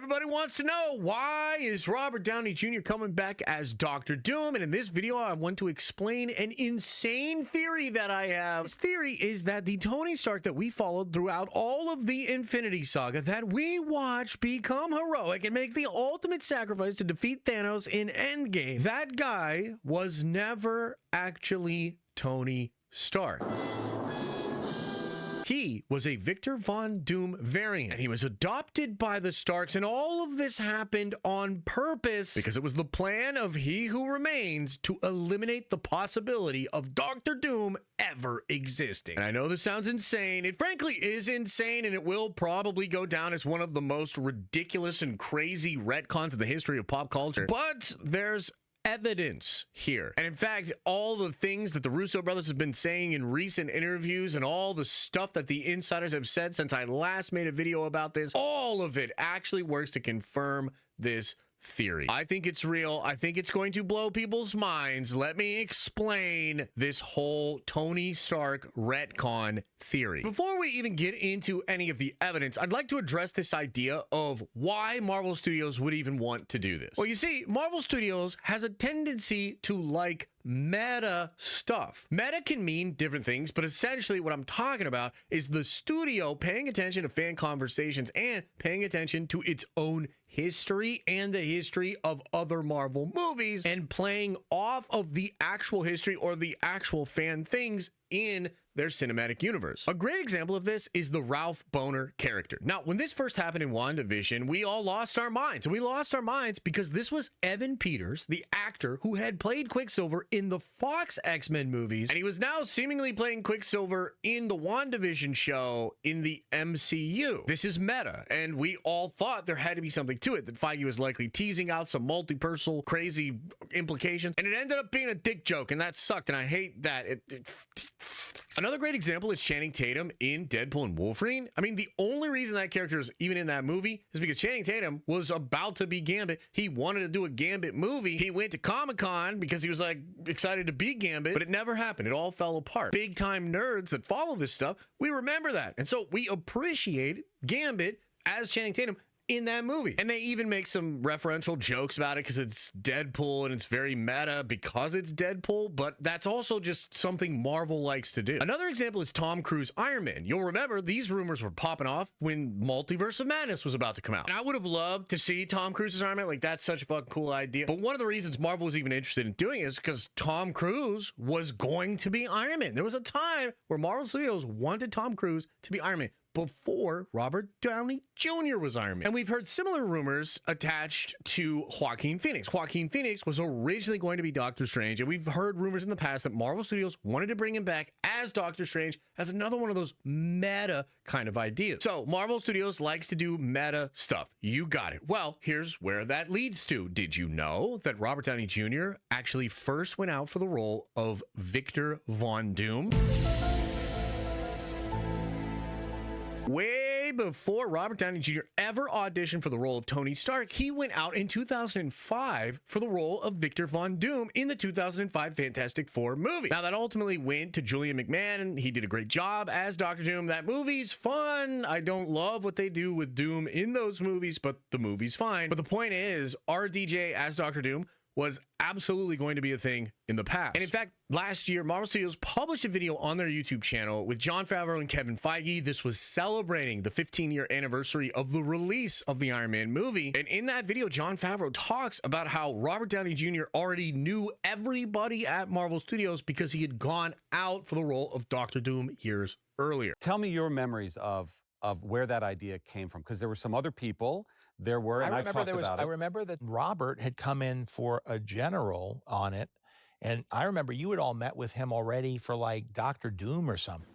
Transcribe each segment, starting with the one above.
Everybody wants to know, why is Robert Downey Jr. coming back as Dr. Doom? And in this video, I want to explain an insane theory that I have. This theory is that the Tony Stark that we followed throughout all of the Infinity Saga, that we watched become heroic and make the ultimate sacrifice to defeat Thanos in Endgame, that guy was never actually Tony Stark. He was a Victor Von Doom variant, and he was adopted by the Starks, and all of this happened on purpose because it was the plan of He Who Remains to eliminate the possibility of Dr. Doom ever existing. And I know this sounds insane. It frankly is insane, and it will probably go down as one of the most ridiculous and crazy retcons in the history of pop culture, but there's evidence here. And in fact, all the things that the Russo Brothers have been saying in recent interviews and all the stuff that the insiders have said since I last made a video about this, all of it actually works to confirm this theory. I think it's real. I think it's going to blow people's minds. Let me explain this whole Tony Stark retcon theory. Before we even get into any of the evidence, I'd like to address this idea of why Marvel Studios would even want to do this. Well, you see, Marvel Studios has a tendency to like meta stuff. Meta can mean different things, but essentially what I'm talking about is the studio paying attention to fan conversations and paying attention to its own history and the history of other Marvel movies and playing off of the actual history or the actual fan things in their cinematic universe. A great example of this is the Ralph Boner character. Now, when this first happened in WandaVision, we all lost our minds. And we lost our minds because this was Evan Peters, the actor who had played Quicksilver in the Fox X-Men movies, and he was now seemingly playing Quicksilver in the WandaVision show in the MCU. This is meta, and we all thought there had to be something to it, that Feige was likely teasing out some multiversal crazy implications, and it ended up being a dick joke, and that sucked, and I hate that. Another great example is Channing Tatum in Deadpool and Wolverine. I mean, the only reason that character is even in that movie is because Channing Tatum was about to be Gambit. He wanted to do a Gambit movie. He went to Comic-Con because he was like excited to be Gambit, but it never happened. It all fell apart. Big time nerds that follow this stuff, we remember that. And so we appreciate Gambit as Channing Tatum in that movie. And they even make some referential jokes about it because it's Deadpool and it's very meta because it's Deadpool, but that's also just something Marvel likes to do. Another example is Tom Cruise Iron Man. You'll remember these rumors were popping off when Multiverse of Madness was about to come out. And I would have loved to see Tom Cruise's Iron Man. Like, that's such a fucking cool idea. But one of the reasons Marvel was even interested in doing it is because Tom Cruise was going to be Iron Man. There was a time where Marvel Studios wanted Tom Cruise to be Iron Man before Robert Downey Jr. was Iron Man. And we've heard similar rumors attached to Joaquin Phoenix. Joaquin Phoenix was originally going to be Doctor Strange, and we've heard rumors in the past that Marvel Studios wanted to bring him back as Doctor Strange as another one of those meta kind of ideas. So Marvel Studios likes to do meta stuff. You got it. Well, here's where that leads to. Did you know that Robert Downey Jr. actually first went out for the role of Victor Von Doom? Way before Robert Downey Jr. ever auditioned for the role of Tony Stark, he went out in 2005 for the role of Victor Von Doom in the 2005 Fantastic Four movie. Now, that ultimately went to Julian McMahon, and he did a great job as Dr. Doom. That movie's fun. I don't love what they do with Doom in those movies, but the movie's fine. But the point is, RDJ as Dr. Doom was absolutely going to be a thing in the past. And in fact, last year, Marvel Studios published a video on their YouTube channel with Jon Favreau and Kevin Feige. This was celebrating the 15-year anniversary of the release of the Iron Man movie. And in that video, Jon Favreau talks about how Robert Downey Jr. already knew everybody at Marvel Studios because he had gone out for the role of Dr. Doom years earlier. Tell me your memories of where that idea came from, because there were some other people. There were, and I've talked about it. I remember that Robert had come in for a general on it, and I remember you had all met with him already for like Dr. Doom or something.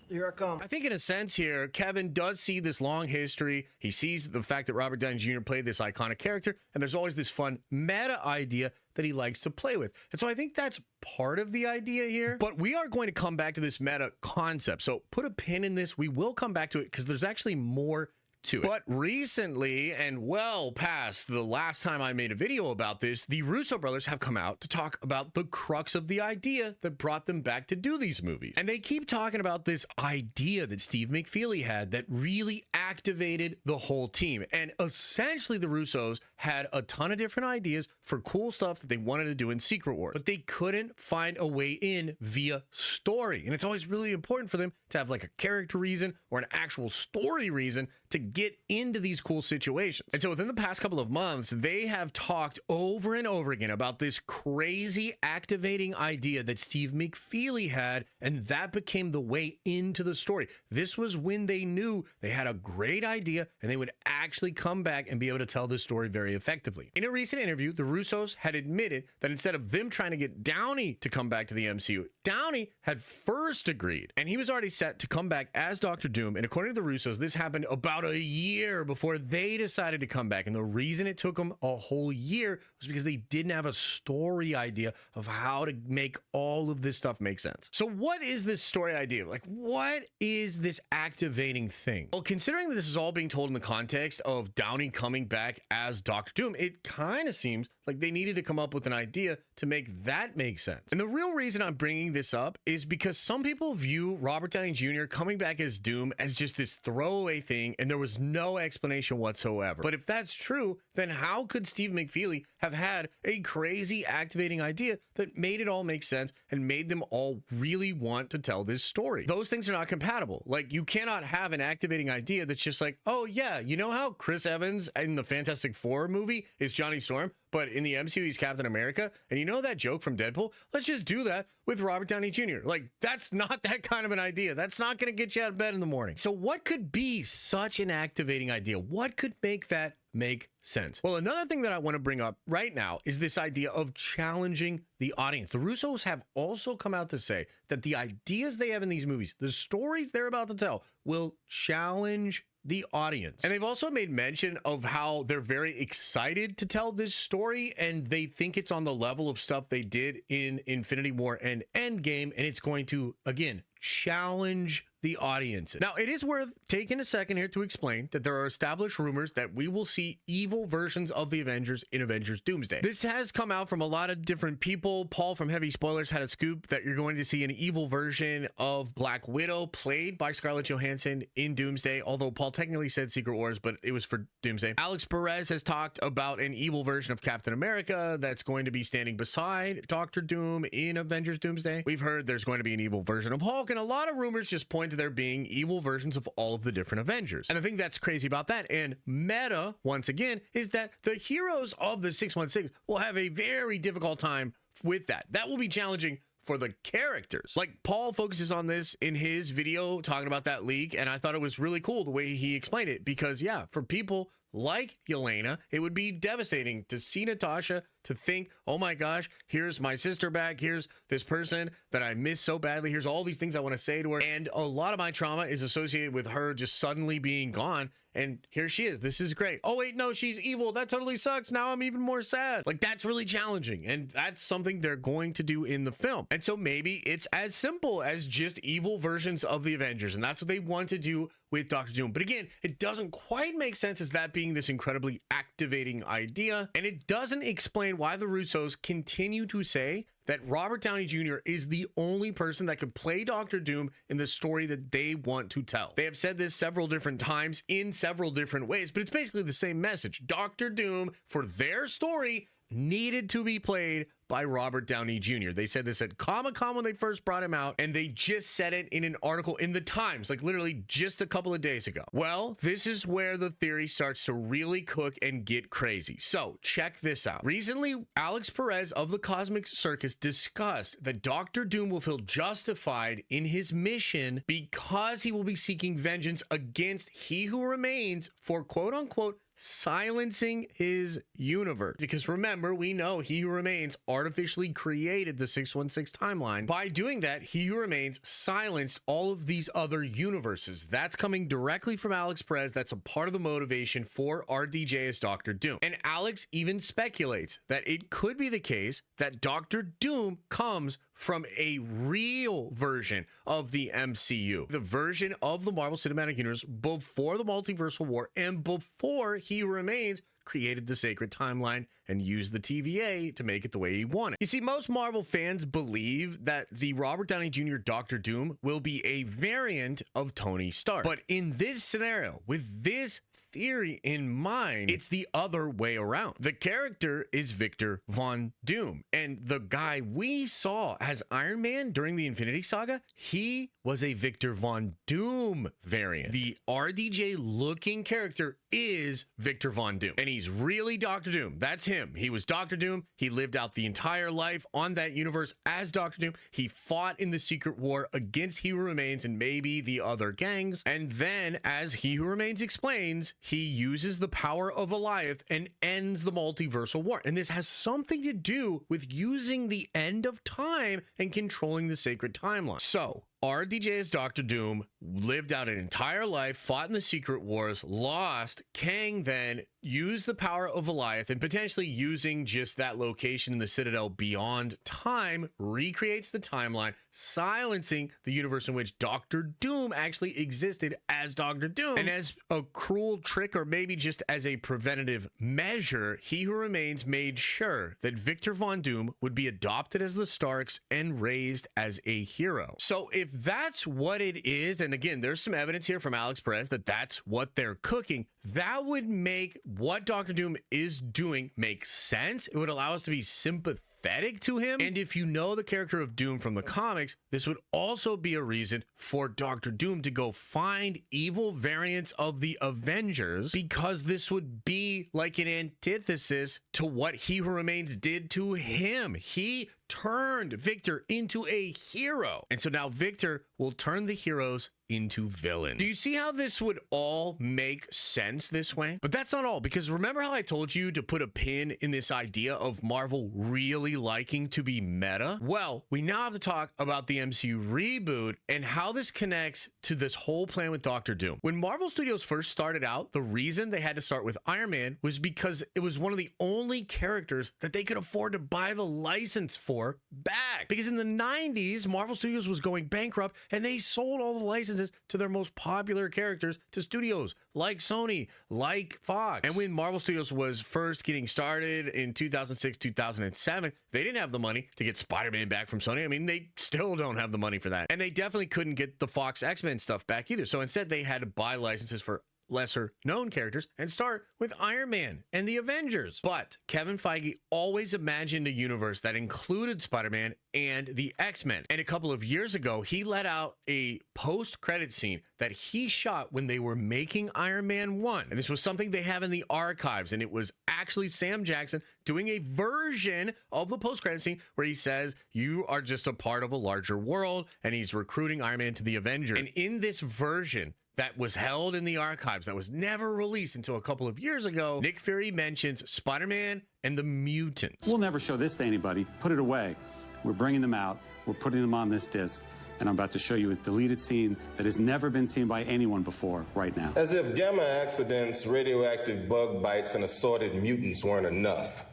Here I come. I think in a sense here, Kevin does see this long history. He sees the fact that Robert Downey Jr. played this iconic character, and there's always this fun meta idea that he likes to play with. And so I think that's part of the idea here. But we are going to come back to this meta concept. So put a pin in this. We will come back to it because there's actually more to it. But recently, and well past the last time I made a video about this, the Russo brothers have come out to talk about the crux of the idea that brought them back to do these movies. And they keep talking about this idea that Steve McFeely had that really activated the whole team. And essentially the Russos had a ton of different ideas for cool stuff that they wanted to do in Secret Wars, but they couldn't find a way in via story. And it's always really important for them to have like a character reason or an actual story reason to get into these cool situations. And so within the past couple of months, they have talked over and over again about this crazy activating idea that Steve McFeely had, and that became the way into the story. This was when they knew they had a great idea and they would actually come back and be able to tell this story very effectively. In a recent interview, the Russos had admitted that instead of them trying to get Downey to come back to the MCU, Downey had first agreed, and he was already set to come back as Doctor Doom. And according to the Russos, this happened about a year before they decided to come back. And the reason it took them a whole year was because they didn't have a story idea of how to make all of this stuff make sense. So what is this story idea? Like, what is this activating thing? Well, considering that this is all being told in the context of Downey coming back as Doctor Doom, it kind of seems like they needed to come up with an idea to make that make sense. And the real reason I'm bringing this up is because some people view Robert Downey Jr. coming back as Doom as just this throwaway thing, and there was no explanation whatsoever. But if that's true, then how could Steve McFeely have had a crazy activating idea that made it all make sense and made them all really want to tell this story? Those things are not compatible. Like, you cannot have an activating idea that's just like, oh yeah, you know how Chris Evans in the Fantastic Four movie is Johnny Storm, but in the MCU he's Captain America? And you know that joke from Deadpool? Let's just do that with Robert Downey Jr. Like, that's not that kind of an idea. That's not going to get you out of bed in the morning. So what could be such an activating idea? What could make that make sense? Well, another thing that I want to bring up right now is this idea of challenging the audience. The Russos have also come out to say that the ideas they have in these movies, the stories they're about to tell, will challenge the audience. And they've also made mention of how they're very excited to tell this story, and they think it's on the level of stuff they did in Infinity War and Endgame, and it's going to, again, challenge the audience. Now, it is worth taking a second here to explain that there are established rumors that we will see evil versions of the Avengers in Avengers Doomsday. This has come out from a lot of different people. Paul from Heavy Spoilers had a scoop that you're going to see an evil version of Black Widow played by Scarlett Johansson in Doomsday, although Paul technically said Secret Wars, but it was for Doomsday. Alex Perez has talked about an evil version of Captain America that's going to be standing beside Doctor Doom in Avengers Doomsday. We've heard there's going to be an evil version of Hulk, and a lot of rumors just point to there being evil versions of all of the different Avengers. And I think that's crazy about that. And meta, once again, is that the heroes of the 616 will have a very difficult time with that. That will be challenging for the characters. Like, Paul focuses on this in his video talking about that leak, and I thought it was really cool the way he explained it, because yeah, for people like Yelena, it would be devastating to see Natasha, to think, oh my gosh, here's my sister back, here's this person that I miss so badly, here's all these things I want to say to her, and a lot of my trauma is associated with her just suddenly being gone, and here she is. This is great. Oh wait, no, she's evil. That totally sucks. Now I'm even more sad. Like, that's really challenging, and that's something they're going to do in the film. And so maybe it's as simple as just evil versions of the Avengers, and that's what they want to do with Doctor Doom. But again, it doesn't quite make sense as that being this incredibly activating idea, and it doesn't explain why the Russos continue to say that Robert Downey Jr. is the only person that could play Doctor Doom in the story that they want to tell. They have said this several different times in several different ways, but it's basically the same message. Doctor Doom, for their story, needed to be played by Robert Downey Jr. They said this at Comic-Con when they first brought him out, and they just said it in an article in the Times, like literally just a couple of days ago. Well, this is where the theory starts to really cook and get crazy. So check this out. Recently, Alex Perez of the Cosmic Circus discussed that Doctor Doom will feel justified in his mission because he will be seeking vengeance against He Who Remains for quote-unquote silencing his universe. Because remember, we know He Who Remains artificially created the 616 timeline. By doing that, He Who Remains silenced all of these other universes. That's coming directly from Alex Perez. That's a part of the motivation for RDJ as Doctor Doom. And Alex even speculates that it could be the case that Doctor Doom comes from a real version of the MCU, the version of the Marvel Cinematic Universe before the Multiversal War and before He Who Remains created the sacred timeline and used the TVA to make it the way he wanted. You see, most Marvel fans believe that the Robert Downey Jr. Doctor Doom will be a variant of Tony Stark. But in this scenario, with this theory in mind, it's the other way around. The character is Victor Von Doom, and the guy we saw as Iron Man during the Infinity Saga, he was a Victor Von Doom variant. The RDJ looking character is Victor Von Doom, and he's really Doctor Doom. That's him. He was Doctor Doom. He lived out the entire life on that universe as Doctor Doom. He fought in the Secret War against He Who Remains and maybe the other gangs, and then, as He Who Remains explains, he uses the power of Goliath and ends the multiversal war. And this has something to do with using the end of time and controlling the sacred timeline. So, RDJ as Doctor Doom lived out an entire life, fought in the Secret Wars, lost. Kang then used the power of Goliath and potentially using just that location in the Citadel beyond time, recreates the timeline, silencing the universe in which Doctor Doom actually existed as Doctor Doom. And as a cruel trick, or maybe just as a preventative measure, He Who Remains made sure that Victor Von Doom would be adopted as the Starks and raised as a hero. So if that's what it is, and again, there's some evidence here from Alex Perez that that's what they're cooking, that would make what Doctor Doom is doing make sense. It would allow us to be sympathetic to him. And if you know the character of Doom from the comics, this would also be a reason for Doctor Doom to go find evil variants of the Avengers, because this would be like an antithesis to what He Who Remains did to him. He turned Victor into a hero. And so now Victor will turn the heroes into villains. Do you see how this would all make sense this way? But that's not all, because remember how I told you to put a pin in this idea of Marvel really liking to be meta? Well, we now have to talk about the MCU reboot and how this connects to this whole plan with Doctor Doom. When Marvel Studios first started out, the reason they had to start with Iron Man was because it was one of the only characters that they could afford to buy the license for back. Because in the 90s, Marvel Studios was going bankrupt and they sold all the licenses to their most popular characters to studios like Sony, like Fox. And when Marvel Studios was first getting started in 2006, 2007, they didn't have the money to get Spider-Man back from Sony. I mean, they still don't have the money for that. And they definitely couldn't get the Fox X-Men stuff back either. So instead, they had to buy licenses for lesser known characters and start with Iron Man and the Avengers. But Kevin Feige always imagined a universe that included Spider-Man and the X-Men. And a couple of years ago, he let out a post-credit scene that he shot when they were making Iron Man 1. And this was something they have in the archives. And it was actually Sam Jackson doing a version of the post-credit scene where he says, "You are just a part of a larger world." And he's recruiting Iron Man to the Avengers. And in this version that was held in the archives, that was never released until a couple of years ago, Nick Fury mentions Spider-Man and the mutants. We'll never show this to anybody. Put it away. We're bringing them out. We're putting them on this disc. And I'm about to show you a deleted scene that has never been seen by anyone before right now. As if gamma accidents, radioactive bug bites, and assorted mutants weren't enough,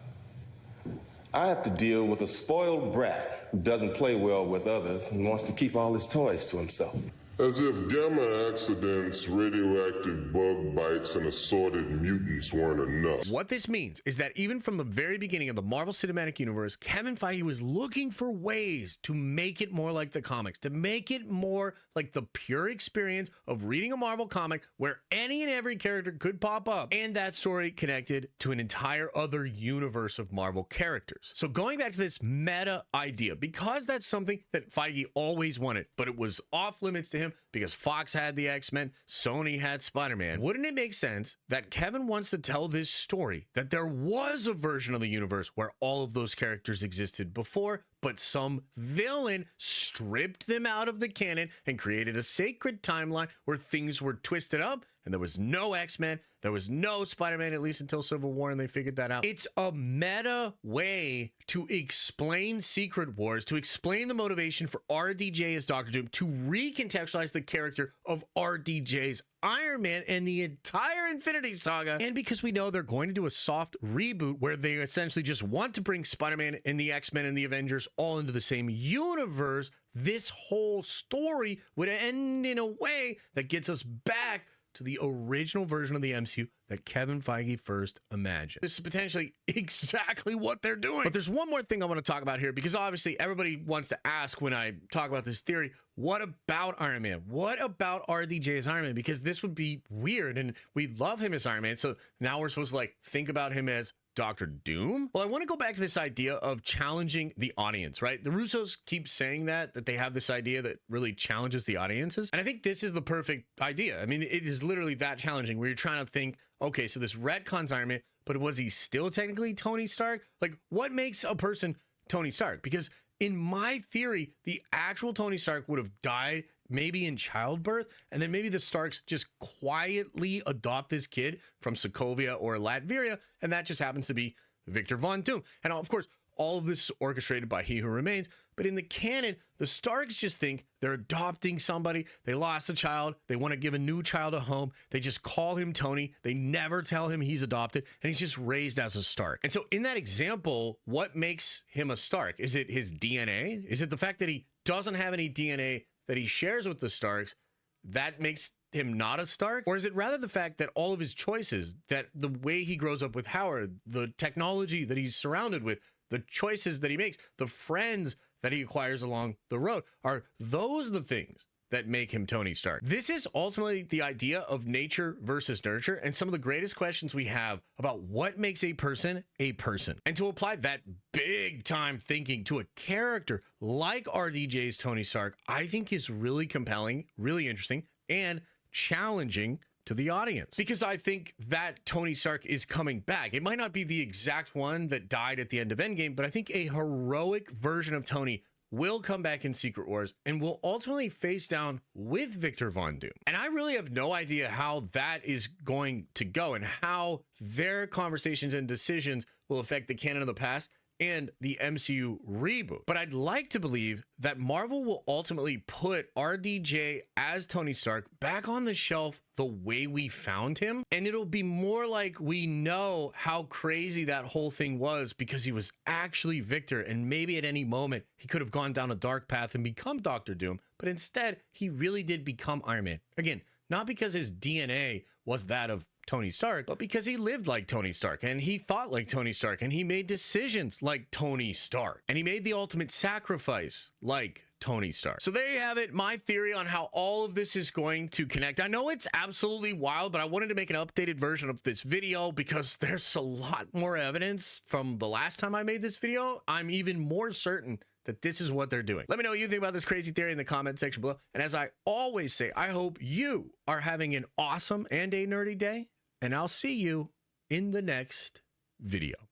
I have to deal with a spoiled brat who doesn't play well with others and wants to keep all his toys to himself. As if gamma accidents, radioactive bug bites, and assorted mutants weren't enough. What this means is that even from the very beginning of the Marvel Cinematic Universe, Kevin Feige was looking for ways to make it more like the comics, to make it more like the pure experience of reading a Marvel comic where any and every character could pop up, and that story connected to an entire other universe of Marvel characters. So going back to this meta idea, because that's something that Feige always wanted, but it was off limits to him because Fox had the X-Men, Sony had Spider-Man, wouldn't it make sense that Kevin wants to tell this story that there was a version of the universe where all of those characters existed before, but some villain stripped them out of the canon and created a sacred timeline where things were twisted up and there was no X-Men, there was no Spider-Man, at least until Civil War, and they figured that out. It's a meta way to explain Secret Wars, to explain the motivation for RDJ as Doctor Doom, to recontextualize the character of RDJ's Iron Man and the entire Infinity Saga, and because we know they're going to do a soft reboot where they essentially just want to bring Spider-Man and the X-Men and the Avengers all into the same universe, this whole story would end in a way that gets us back to the original version of the MCU that Kevin Feige first imagined. This is potentially exactly what they're doing. But there's one more thing I want to talk about here, because obviously everybody wants to ask when I talk about this theory, what about Iron Man? What about RDJ as Iron Man? Because this would be weird, and we love him as Iron Man, so now we're supposed to like think about him as Dr. Doom? Well, I want to go back to this idea of challenging the audience, right? The Russos keep saying that they have this idea that really challenges the audiences. And I think this is the perfect idea. I mean, it is literally that challenging where you're trying to think, okay, so this retcons Iron Man, but was he still technically Tony Stark? Like, what makes a person Tony Stark? Because in my theory, the actual Tony Stark would have died maybe in childbirth, and then maybe the Starks just quietly adopt this kid from Sokovia or Latveria, and that just happens to be Victor Von Doom. And of course, all of this is orchestrated by He Who Remains, but in the canon, the Starks just think they're adopting somebody, they lost a child, they want to give a new child a home, they just call him Tony, they never tell him he's adopted, and he's just raised as a Stark. And so in that example, what makes him a Stark? Is it his DNA? Is it the fact that he doesn't have any DNA that he shares with the Starks that makes him not a Stark? Or is it rather the fact that all of his choices, that the way he grows up with Howard, the technology that he's surrounded with, the choices that he makes, the friends that he acquires along the road, are those the things that make him Tony Stark? This is ultimately the idea of nature versus nurture, and some of the greatest questions we have about what makes a person a person. And to apply that big time thinking to a character like RDJ's Tony Stark, I think is really compelling, really interesting, and challenging to the audience, because I think that Tony Stark is coming back. It might not be the exact one that died at the end of Endgame, but I think a heroic version of Tony will come back in Secret Wars and will ultimately face down with Victor Von Doom. And I really have no idea how that is going to go and how their conversations and decisions will affect the canon of the past and the MCU reboot. But I'd like to believe that Marvel will ultimately put RDJ as Tony Stark back on the shelf the way we found him. And it'll be more like we know how crazy that whole thing was because he was actually Victor, and maybe at any moment he could have gone down a dark path and become Dr. Doom, but instead he really did become Iron Man. Again, not because his DNA was that of Tony Stark, but because he lived like Tony Stark, and he thought like Tony Stark, and he made decisions like Tony Stark, and he made the ultimate sacrifice like Tony Stark. So there you have it, my theory on how all of this is going to connect. I know it's absolutely wild, but I wanted to make an updated version of this video because there's a lot more evidence from the last time I made this video. I'm even more certain that this is what they're doing. Let me know what you think about this crazy theory in the comment section below. And as I always say, I hope you are having an awesome and a nerdy day, and I'll see you in the next video.